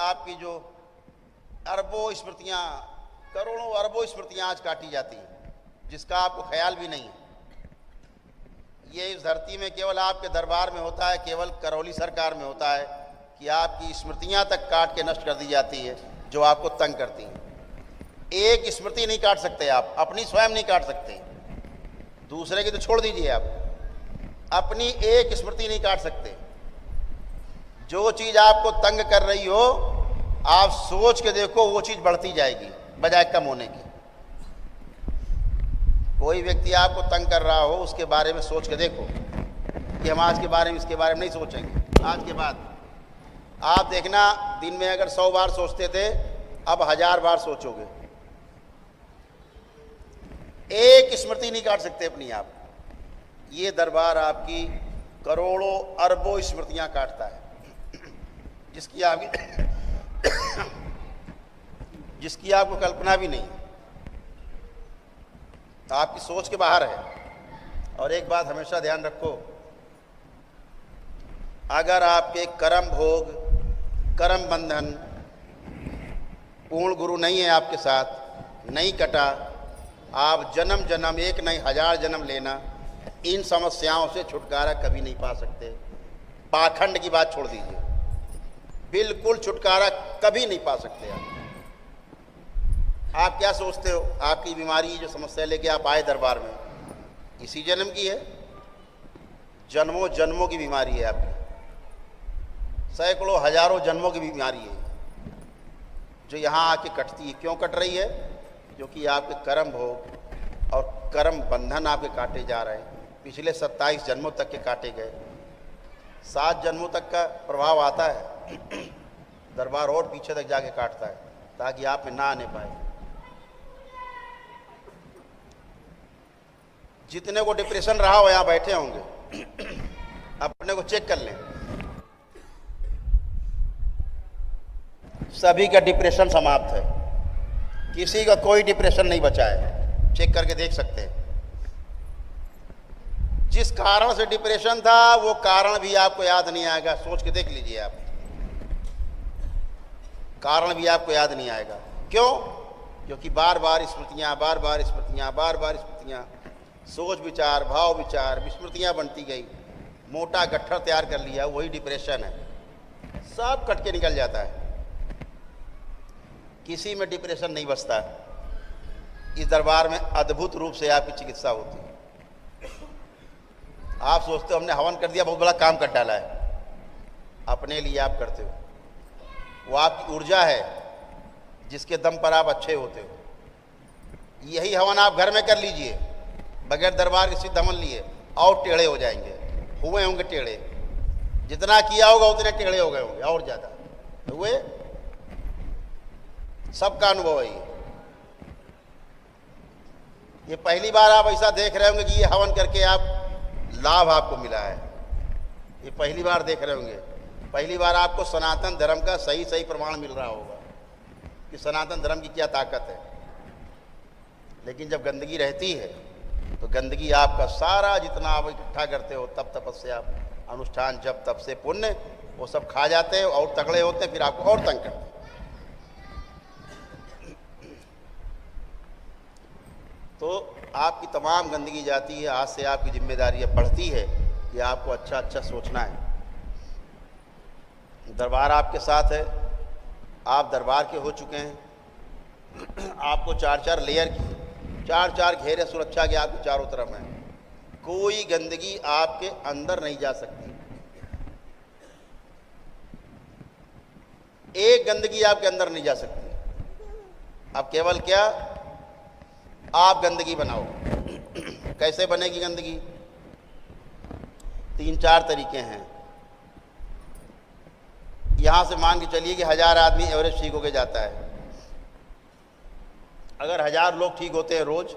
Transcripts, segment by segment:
आपकी जो अरबों स्मृतियाँ, करोड़ों अरबों स्मृतियाँ आज काटी जाती हैं, जिसका आपको ख्याल भी नहीं है। ये इस धरती में केवल आपके दरबार में होता है, केवल करौली सरकार में होता है कि आपकी स्मृतियाँ तक काट के नष्ट कर दी जाती है जो आपको तंग करती हैं। एक स्मृति नहीं काट सकते आप, अपनी स्वयं नहीं काट सकते, दूसरे की तो छोड़ दीजिए, आप अपनी एक स्मृति नहीं काट सकते। जो चीज़ आपको तंग कर रही हो, आप सोच के देखो, वो चीज़ बढ़ती जाएगी बजाय कम होने की। कोई व्यक्ति आपको तंग कर रहा हो, उसके बारे में सोच के देखो कि हम आज के बारे में, इसके बारे में नहीं सोचेंगे। आज के बाद आप देखना, दिन में अगर 100 बार सोचते थे, अब 1000 बार सोचोगे। एक स्मृति नहीं काट सकते अपनी आप। ये दरबार आपकी करोड़ों अरबों स्मृतियां काटता है, जिसकी आपको कल्पना भी नहीं, तो आपकी सोच के बाहर है। और एक बात हमेशा ध्यान रखो, अगर आपके कर्म भोग, कर्म बंधन, पूर्ण गुरु नहीं है आपके साथ, नहीं कटा, आप जन्म जन्म, एक नहीं 1000 जन्म लेना, इन समस्याओं से छुटकारा कभी नहीं पा सकते। पाखंड की बात छोड़ दीजिए, बिल्कुल छुटकारा कभी नहीं पा सकते आप क्या सोचते हो? आपकी बीमारी, जो समस्या लेके आप आए दरबार में, इसी जन्म की है? जन्मों जन्मों की बीमारी है आपकी, सैकड़ों हजारों जन्मों की बीमारी है जो यहाँ आके कटती है। क्यों कट रही है? क्योंकि आपके कर्म भोग और कर्म बंधन आपके काटे जा रहे हैं। पिछले 27 जन्मों तक के काटे गए, 7 जन्मों तक का प्रभाव आता है, दरबार और पीछे तक जाके काटता है ताकि आप में ना आने पाए। जितने को डिप्रेशन रहा हो यहाँ बैठे होंगे, अपने को चेक कर लें, सभी का डिप्रेशन समाप्त है, किसी का कोई डिप्रेशन नहीं बचा है। चेक करके देख सकते हैं। जिस कारण से डिप्रेशन था, वो कारण भी आपको याद नहीं आएगा। सोच के देख लीजिए आप, कारण भी आपको याद नहीं आएगा। क्यों? क्योंकि बार बार स्मृतियाँ, बार बार स्मृतियाँ, बार बार स्मृतियाँ, सोच विचार, भाव विचार, विस्मृतियाँ बनती गई, मोटा गट्ठर तैयार कर लिया, वही डिप्रेशन है। सब कट के निकल जाता है, किसी में डिप्रेशन नहीं बचता। इस दरबार में अद्भुत रूप से आपकी चिकित्सा होती है। आप सोचते हो हमने हवन कर दिया, बहुत बड़ा काम कर डाला है, अपने लिए आप करते हो। वो आपकी ऊर्जा है जिसके दम पर आप अच्छे होते हो। यही हवन आप घर में कर लीजिए, बगैर दरबार के सिद्ध हवन लिए, और टेढ़े हो जाएंगे। हुए होंगे टेढ़े, जितना किया होगा उतने टेढ़े हो गए होंगे, और ज़्यादा हुए। सबका अनुभव है ये पहली बार आप ऐसा देख रहे होंगे कि ये हवन करके आप लाभ आपको मिला है, ये पहली बार देख रहे होंगे। पहली बार आपको सनातन धर्म का सही सही प्रमाण मिल रहा होगा कि सनातन धर्म की क्या ताकत है। लेकिन जब गंदगी रहती है तो गंदगी आपका सारा जितना आप इकट्ठा करते हो, तप तपस्या, अनुष्ठान, जप तप से पुण्य, वो सब खा जाते हैं और तगड़े होते हैं, फिर आपको और तंग करते हैं। तो आपकी तमाम गंदगी जाती है। आज से आपकी जिम्मेदारी बढ़ती है कि आपको अच्छा अच्छा सोचना है। दरबार आपके साथ है, आप दरबार के हो चुके हैं। आपको 4-4 लेयर की, 4-4 घेरे सुरक्षा के आपके चारों तरफ हैं। कोई गंदगी आपके अंदर नहीं जा सकती। एक गंदगी आपके अंदर नहीं जा सकती। अब केवल क्या, आप गंदगी बनाओ। कैसे बनेगी गंदगी? 3-4 तरीके हैं। यहां से मान के चलिए कि 1000 आदमी एवरेज ठीक होके जाता है। अगर 1000 लोग ठीक होते हैं रोज,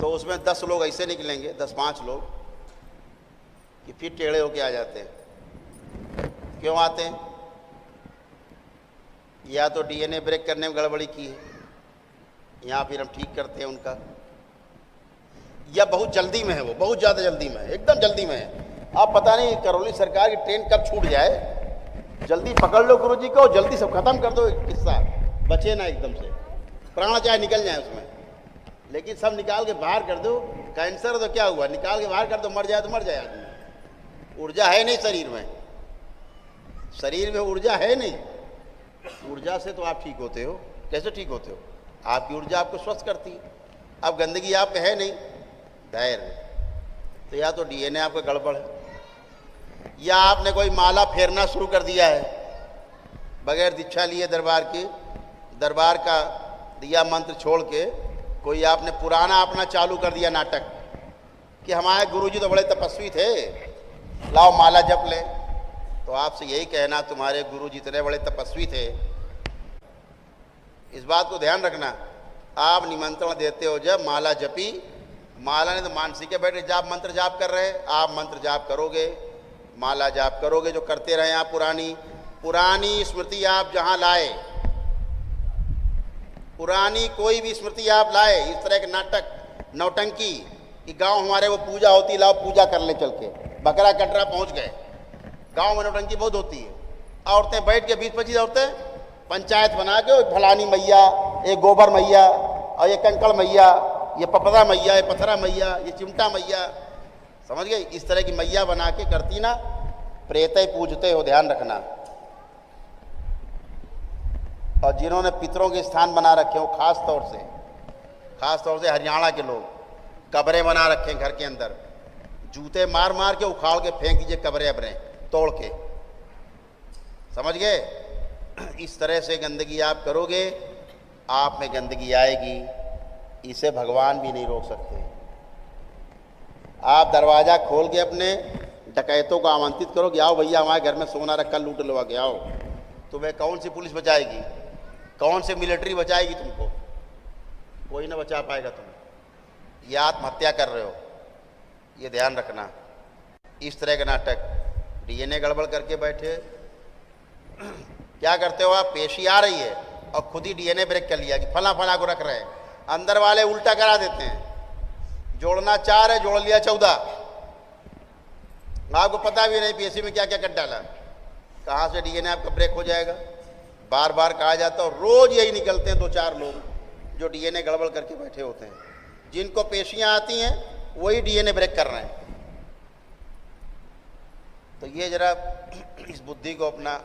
तो उसमें 10 लोग ऐसे निकलेंगे, 10-5 लोग कि फिर टेढ़े होके आ जाते हैं। क्यों आते हैं? या तो डीएनए ब्रेक करने में गड़बड़ी की है, या फिर हम ठीक करते हैं उनका, या बहुत जल्दी में है, वो बहुत ज़्यादा जल्दी में है, एकदम जल्दी में है, अब पता नहीं करौली सरकार की ट्रेन कब छूट जाए, जल्दी पकड़ लो गुरुजी को, जल्दी सब खत्म कर दो किस्सा, बचे ना एकदम से, प्राण चाहे निकल जाए उसमें, लेकिन सब निकाल के बाहर कर दो। कैंसर तो क्या हुआ, निकाल के बाहर कर दो, मर जाए तो मर जाए आदमी। ऊर्जा है नहीं शरीर में, शरीर में ऊर्जा है नहीं, ऊर्जा से तो आप ठीक होते हो। कैसे ठीक होते हो, आपकी ऊर्जा आपको स्वस्थ करती है। अब गंदगी आप में है नहीं, धैर्य, तो या तो डीएनए आपका गड़बड़ है, या आपने कोई माला फेरना शुरू कर दिया है बगैर दीक्षा लिए, दरबार की, दरबार का दिया मंत्र छोड़ के कोई आपने पुराना अपना चालू कर दिया नाटक कि हमारे गुरुजी तो बड़े तपस्वी थे, लाओ माला जप ले। तो आपसे यही कहना, तुम्हारे गुरुजी इतने बड़े तपस्वी थे, इस बात को ध्यान रखना। आप निमंत्रण देते हो जब माला जपी, माला ने तो मानसिक बैठे जाप मंत्र जाप कर रहे, आप मंत्र जाप करोगे, माला जाप करोगे, जो करते रहे आप पुरानी पुरानी स्मृति आप जहां लाए, पुरानी कोई भी स्मृति आप लाए, इस तरह के नाटक नौटंकी कि गांव हमारे वो पूजा होती, लाओ पूजा कर ले चल के, बकरा कटरा पहुंच गए। गांव में नौटंकी बहुत होती है, औरतें बैठ के 20-25 औरतें पंचायत बना के, फलानी मैया, एक गोबर मैया, और ये कंकड़ मैया, ये पपरा मैया, ये पथरा मैया, ये चिमटा मैया, समझ गए, इस तरह की मैया बना के करती ना, प्रेत पूजते हो, ध्यान रखना। और जिन्होंने पितरों के स्थान बना रखे हो, खास तौर से हरियाणा के लोग, कब्रें बना रखे हैं घर के अंदर, जूते मार मार के उखाड़ के फेंक दीजिए कब्रें अबरें तोड़ के, समझ गए। इस तरह से गंदगी आप करोगे, आप में गंदगी आएगी, इसे भगवान भी नहीं रोक सकते। आप दरवाज़ा खोल के अपने डकैतों को आमंत्रित करो कि आओ भैया हमारे घर में सोना रखा, लूट लो के आओ, तो वह कौन सी पुलिस बचाएगी, कौन सी मिलिट्री बचाएगी तुमको, कोई ना बचा पाएगा तुम्हें। ये आत्महत्या कर रहे हो, ये ध्यान रखना। इस तरह का नाटक, डीएनए गड़बड़ करके बैठे, क्या करते हो आप, पेशी आ रही है और खुद ही डीएनए ब्रेक कर लिया कि फला फला को रख रहे हैं, अंदर वाले उल्टा करा देते हैं, जोड़ना 4 है जोड़ लिया 14, आपको पता भी नहीं पेशी में क्या क्या कर डाला, कहाँ से डीएनए आपका ब्रेक हो जाएगा। बार बार कहा जाता है, रोज यही निकलते हैं 2-4 लोग जो डीएनए गड़बड़ करके बैठे होते हैं, जिनको पेशियां आती हैं वही डीएनए ब्रेक कर रहे हैं। तो ये जरा इस बुद्धि को अपना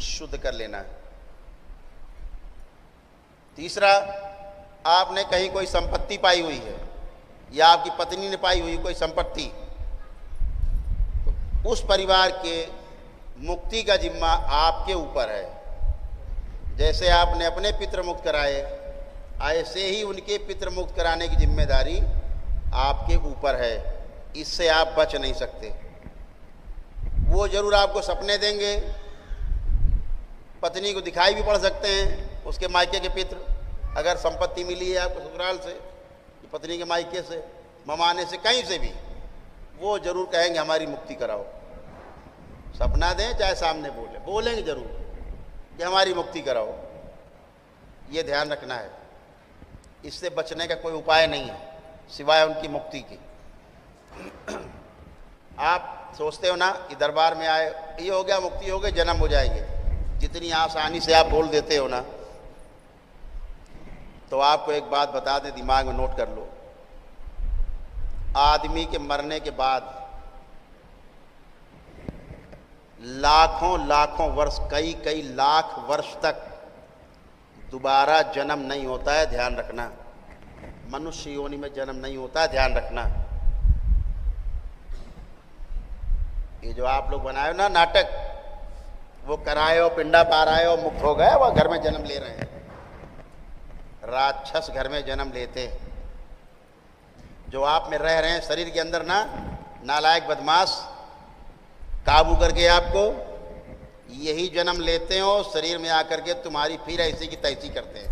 शुद्ध कर लेना है। तीसरा, आपने कहीं कोई संपत्ति पाई हुई है या आपकी पत्नी ने पाई हुई कोई संपत्ति, तो उस परिवार के मुक्ति का जिम्मा आपके ऊपर है। जैसे आपने अपने पितृ मुक्त कराए, ऐसे ही उनके पितृ मुक्त कराने की जिम्मेदारी आपके ऊपर है, इससे आप बच नहीं सकते। वो जरूर आपको सपने देंगे, पत्नी को दिखाई भी पड़ सकते हैं उसके मायके के पितृ, अगर संपत्ति मिली है आपको ससुराल से, पत्नी के मायके से, ममाने से, कहीं से भी, वो जरूर कहेंगे हमारी मुक्ति कराओ। सपना दें चाहे सामने बोलेंगे जरूर कि हमारी मुक्ति कराओ। ये ध्यान रखना है, इससे बचने का कोई उपाय नहीं है सिवाय उनकी मुक्ति की। आप सोचते हो ना कि दरबार में आए, ये हो गया, मुक्ति हो गई, जन्म हो जाएंगे, जितनी आसानी से आप बोल देते हो ना, तो आपको एक बात बता दें, दिमाग में नोट कर लो। आदमी के मरने के बाद लाखों वर्ष, कई लाख वर्ष तक दोबारा जन्म नहीं होता है, ध्यान रखना। मनुष्य योनि में जन्म नहीं होता है, ध्यान रखना। ये जो आप लोग बनाए हो ना नाटक, वो कराए हो, पिंडा पार आए हो, मुक्त हो गए, वो घर में जन्म ले रहे हैं। राक्षस घर में जन्म लेते, जो आप में रह रहे हैं शरीर के अंदर ना, नालायक बदमाश काबू करके आपको, यही जन्म लेते हो, शरीर में आकर के तुम्हारी फिर ऐसी की तैसी करते हैं।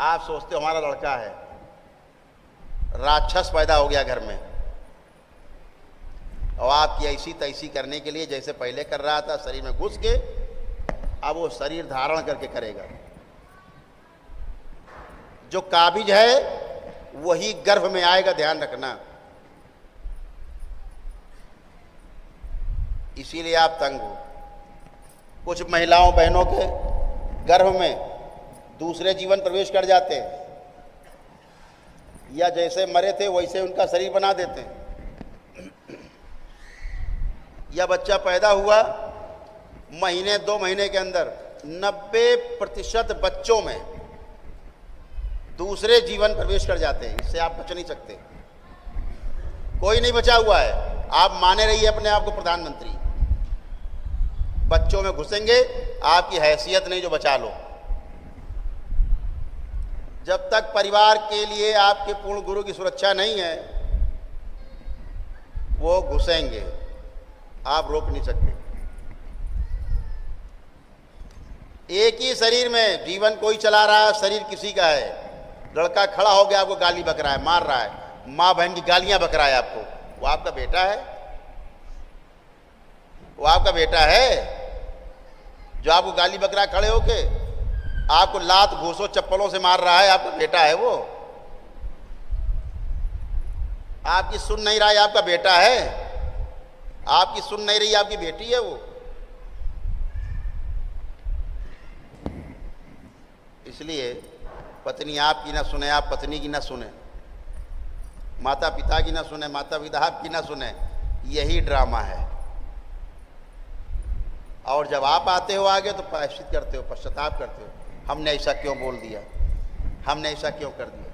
आप सोचते हो हमारा लड़का है, राक्षस पैदा हो गया घर में, और आपकी ऐसी तैसी करने के लिए जैसे पहले कर रहा था, शरीर में घुस के, अब वो शरीर धारण करके करेगा। जो काबिज है वही गर्भ में आएगा, ध्यान रखना। इसीलिए आप तंग हो। कुछ महिलाओं बहनों के गर्भ में दूसरे जीवन प्रवेश कर जाते हैं, या जैसे मरे थे वैसे उनका शरीर बना देते हैं। या बच्चा पैदा हुआ, महीने 2 महीने के अंदर 90% बच्चों में दूसरे जीवन प्रवेश कर जाते हैं। इससे आप बच नहीं सकते, कोई नहीं बचा हुआ है। आप माने रहिए अपने आप को प्रधानमंत्री, बच्चों में घुसेंगे, आपकी हैसियत नहीं जो बचा लो। जब तक परिवार के लिए आपके पूर्ण गुरु की सुरक्षा नहीं है, वो घुसेंगे, आप रोक नहीं सकते। एक ही शरीर में जीवन कोई चला रहा है, शरीर किसी का है। लड़का खड़ा हो गया, आपको गाली बक रहा है, मार रहा है, माँ बहन की गालियां बक रहा है आपको, वो आपका बेटा है? वो आपका बेटा है जो आपको गाली बक रहा है खड़े होके, आपको लात घूसों चप्पलों से मार रहा है, आपका बेटा है वो? आपकी सुन नहीं रहा है, आपका बेटा है? आपकी सुन नहीं रही, आपकी बेटी है वो? इसलिए पत्नी आपकी ना सुने, आप पत्नी की ना सुने, माता पिता की ना सुने, माता पिता आपकी ना सुने, यही ड्रामा है। और जब आप आते हो आगे तो प्रायश्चित करते हो, पश्चाताप करते हो, हमने ऐसा क्यों बोल दिया, हमने ऐसा क्यों कर दिया।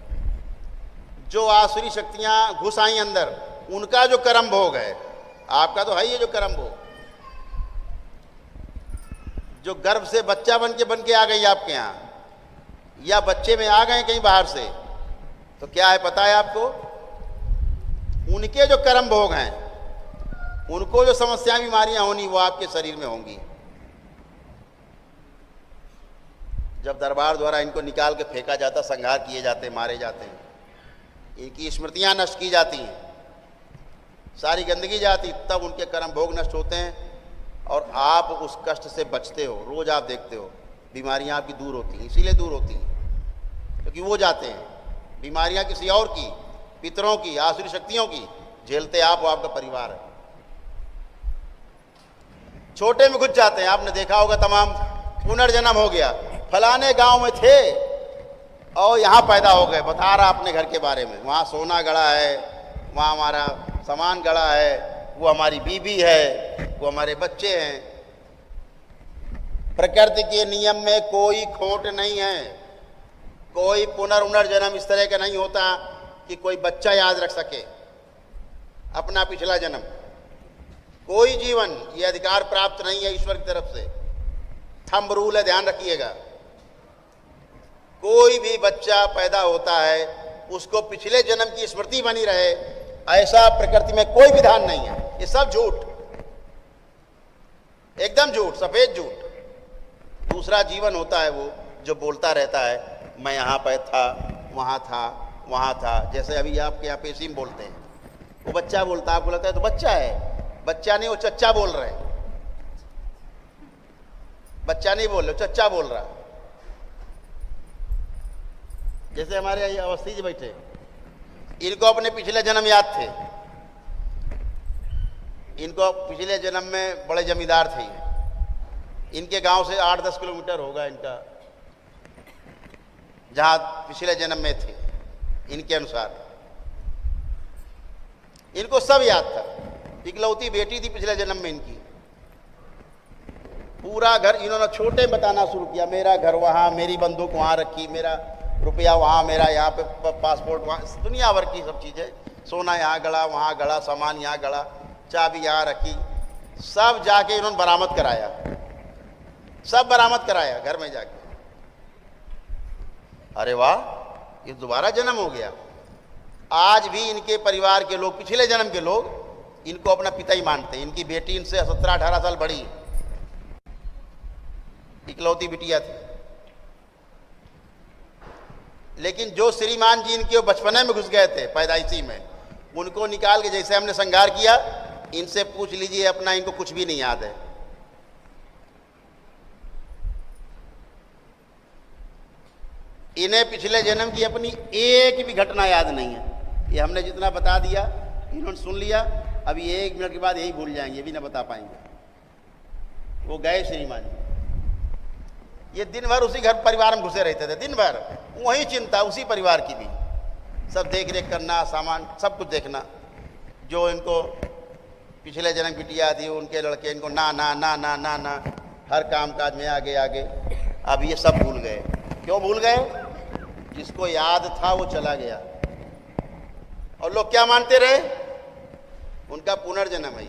जो आसुरी शक्तियां घुस आई अंदर, उनका जो कर्म भोग है, आपका तो है ही जो कर्म भोग। जो गर्भ से बच्चा बन के आ गई आपके यहाँ, या बच्चे में आ गए कहीं बाहर से, तो क्या है पता है आपको? उनके जो कर्म भोग हैं, उनको जो समस्याएं बीमारियां होनी, वो आपके शरीर में होंगी। जब दरबार द्वारा इनको निकाल के फेंका जाता, संहार किए जाते, मारे जाते हैं, इनकी स्मृतियां नष्ट की जाती हैं, सारी गंदगी जाती, तब उनके कर्म भोग नष्ट होते हैं और आप उस कष्ट से बचते हो। रोज आप देखते हो बीमारियां आपकी दूर होती हैं, इसीलिए दूर होती हैं क्योंकि वो जाते हैं। बीमारियां किसी और की, पितरों की, आसुरी शक्तियों की झेलते आप, वो आपका परिवार है। छोटे में घुस जाते हैं, आपने देखा होगा, तमाम पुनर्जन्म हो गया, फलाने गांव में थे और यहाँ पैदा हो गए, बता रहा अपने घर के बारे में, वहाँ सोना गड़ा है, वहाँ हमारा सामान गड़ा है, वो हमारी बीबी है, वो हमारे बच्चे हैं। प्रकृति के नियम में कोई खोट नहीं है। कोई पुनर्जन्म इस तरह का नहीं होता कि कोई बच्चा याद रख सके अपना पिछला जन्म। कोई जीवन ये अधिकार प्राप्त नहीं है ईश्वर की तरफ से। थंब रूल है, ध्यान रखिएगा। कोई भी बच्चा पैदा होता है, उसको पिछले जन्म की स्मृति बनी रहे, ऐसा प्रकृति में कोई विधान नहीं है। ये सब झूठ, एकदम झूठ, सफेद झूठ। दूसरा जीवन होता है वो जो बोलता रहता है, मैं यहाँ पे था, वहाँ था, वहाँ था। जैसे अभी आपके यहाँ पेशी में बोलते हैं, वो बच्चा बोलता है, आपको लगता है तो बच्चा है। बच्चा नहीं, वो चच्चा बोल रहे हैं। बच्चा नहीं बोल रहे, चच्चा बोल रहा। जैसे हमारे यहाँ अवस्थी जी बैठे, इनको अपने पिछले जन्म याद थे। इनको पिछले जन्म में बड़े जमींदार थे। इनके गांव से 8-10 किलोमीटर होगा इनका, जहां पिछले जन्म में थे। इनके अनुसार इनको सब याद था। इकलौती बेटी थी पिछले जन्म में इनकी। पूरा घर इन्होंने छोटे बताना शुरू किया, मेरा घर वहाँ, मेरी बंदूक वहाँ रखी, मेरा रुपया वहाँ, मेरा यहाँ पे पासपोर्ट वहाँ, दुनिया भर की सब चीज़ें। सोना यहाँ गड़ा, वहाँ गड़ा, सामान यहाँ गड़ा, चाबी यहाँ रखी, सब जाके इन्होंने बरामद कराया। सब बरामद कराया घर में जाके। अरे वाह, ये दोबारा जन्म हो गया। आज भी इनके परिवार के लोग, पिछले जन्म के लोग, इनको अपना पिता ही मानते हैं। इनकी बेटी इनसे 17-18 साल बड़ी, इकलौती बिटिया थी। लेकिन जो श्रीमान जी इनके बचपने में घुस गए थे, पैदाइशी में, उनको निकाल के जैसे हमने संगार किया, इनसे पूछ लीजिए अपना, इनको कुछ भी नहीं याद है। इन्हें पिछले जन्म की अपनी एक भी घटना याद नहीं है। ये हमने जितना बता दिया इन्होंने सुन लिया, अभी 1 मिनट के बाद यही भूल जाएंगे, ये भी ना बता पाएंगे। वो गए श्रीमान जी, ये दिन भर उसी घर परिवार में घुसे रहते थे, दिन भर वही चिंता उसी परिवार की भी, सब देख रेख करना, सामान सब कुछ देखना। जो इनको पिछले जन्म बिटिया थी उनके लड़के इनको ना ना ना ना ना ना हर काम काज में आगे आगे। अब ये सब भूल गए। क्यों भूल गए? जिसको याद था वो चला गया। और लोग क्या मानते रहे? उनका पुनर्जन्म है।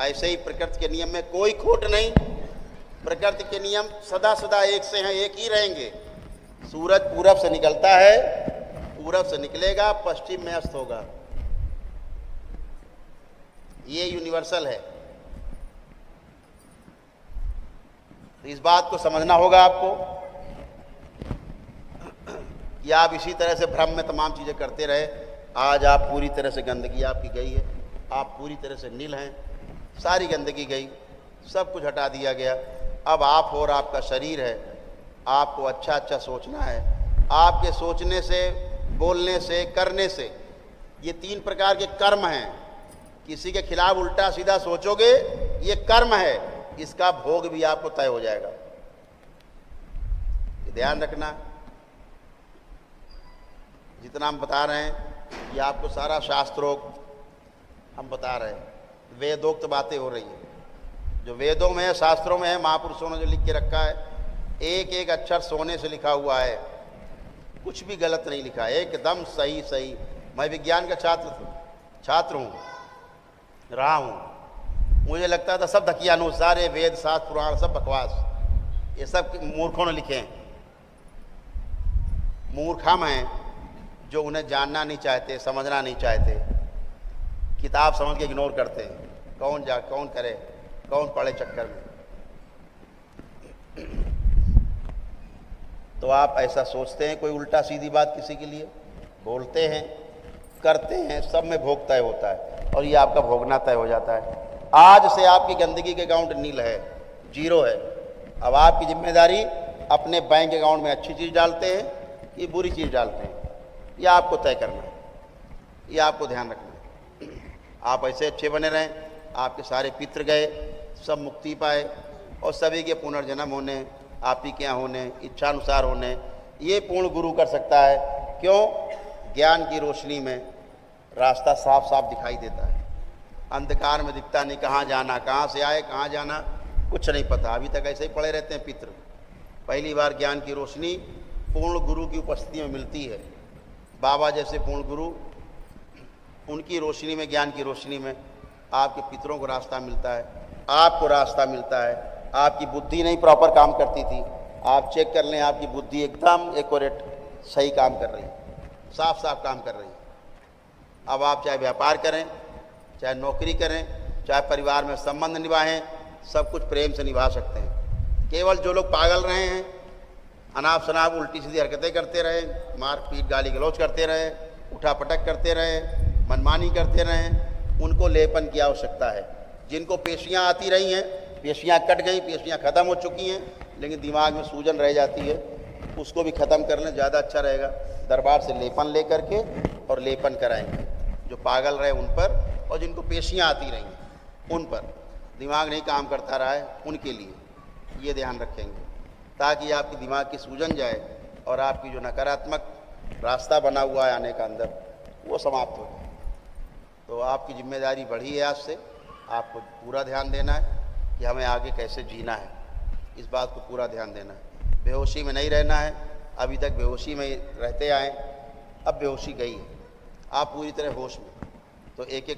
ऐसे ही प्रकृति के नियम में कोई खोट नहीं। प्रकृति के नियम सदा सदा एक से हैं, एक ही रहेंगे। सूरज पूरब से निकलता है, पूरब से निकलेगा, पश्चिम में अस्त होगा। ये यूनिवर्सल है। तो इस बात को समझना होगा आपको कि आप इसी तरह से भ्रम में तमाम चीज़ें करते रहे। आज आप पूरी तरह से गंदगी आपकी गई है, आप पूरी तरह से नील हैं, सारी गंदगी गई, सब कुछ हटा दिया गया। अब आप और आपका शरीर है। आपको अच्छा अच्छा सोचना है। आपके सोचने से, बोलने से, करने से, ये 3 प्रकार के कर्म हैं। किसी के खिलाफ उल्टा सीधा सोचोगे, ये कर्म है, इसका भोग भी आपको तय हो जाएगा। ये ध्यान रखना। जितना हम बता रहे हैं ये आपको सारा शास्त्रोक्त हम बता रहे हैं, वेदोक्त बातें हो रही हैं। जो वेदों में है, शास्त्रों में है, महापुरुषों ने जो लिख के रखा है, एक एक अक्षर सोने से लिखा हुआ है, कुछ भी गलत नहीं लिखा है, एकदम सही सही। मैं विज्ञान का छात्र हूँ, रहा हूँ। मुझे लगता था सब धकियानुसार, सारे वेद शास्त्र पुराण सब बकवास, ये सब मूर्खों ने लिखे हैं। मूर्ख हम हैं जो उन्हें जानना नहीं चाहते, समझना नहीं चाहते, किताब समझ के इग्नोर करते हैं। कौन करे, कौन पढ़े चक्कर में। तो आप ऐसा सोचते हैं कोई उल्टा सीधी बात किसी के लिए बोलते हैं, करते हैं, सब में भोग तय होता है और ये आपका भोगना तय हो जाता है। आज से आपकी गंदगी के अकाउंट नील है, 0 है। अब आपकी जिम्मेदारी अपने बैंक अकाउंट में अच्छी चीज़ डालते हैं कि बुरी चीज़ डालते हैं, यह आपको तय करना है, यह आपको ध्यान रखना है। आप ऐसे अच्छे बने रहें, आपके सारे पितृ गए, सब मुक्ति पाए और सभी के पुनर्जन्म होने, आप ही के यहाँ होने, इच्छानुसार होने, ये पूर्ण गुरु कर सकता है। क्यों? ज्ञान की रोशनी में रास्ता साफ साफ दिखाई देता है, अंधकार में दिखता नहीं। कहाँ जाना, कहाँ से आए, कहाँ जाना, कुछ नहीं पता। अभी तक ऐसे ही पड़े रहते हैं पितृ। पहली बार ज्ञान की रोशनी पूर्ण गुरु की उपस्थिति में मिलती है। बाबा जैसे पूर्ण गुरु, उनकी रोशनी में, ज्ञान की रोशनी में आपके पितरों को रास्ता मिलता है, आपको रास्ता मिलता है। आपकी बुद्धि नहीं प्रॉपर काम करती थी, आप चेक कर लें, आपकी बुद्धि एकदम एक्यूरेट सही काम कर रही है, साफ साफ काम कर रही है। अब आप चाहे व्यापार करें, चाहे नौकरी करें, चाहे परिवार में संबंध निभाएं, सब कुछ प्रेम से निभा सकते हैं। केवल जो लोग पागल रहे हैं, अनाप शनाप उल्टी सीधी हरकतें करते रहे, मार पीट गाली गलौज करते रहे, उठा पटक करते रहे, मनमानी करते रहे, उनको लेपन की आवश्यकता है। जिनको पेशियाँ आती रही हैं, पेशियाँ कट गई, पेशियाँ ख़त्म हो चुकी हैं, लेकिन दिमाग में सूजन रह जाती है, उसको भी ख़त्म कर लें, ज़्यादा अच्छा रहेगा। दरबार से लेपन ले करके और लेपन कराएंगे जो पागल रहे उन पर, और जिनको पेशियाँ आती रही उन पर, दिमाग नहीं काम करता रहा है उनके लिए ये ध्यान रखेंगे, ताकि आपकी दिमाग की सूजन जाए और आपकी जो नकारात्मक रास्ता बना हुआ है आने का अंदर, वो समाप्त हो जाए। तो आपकी जिम्मेदारी बढ़ी है। आज से आपको पूरा ध्यान देना है कि हमें आगे कैसे जीना है, इस बात को पूरा ध्यान देना है। बेहोशी में नहीं रहना है। अभी तक बेहोशी में रहते आए, अब बेहोशी गई है, आप पूरी तरह होश में। तो एक एक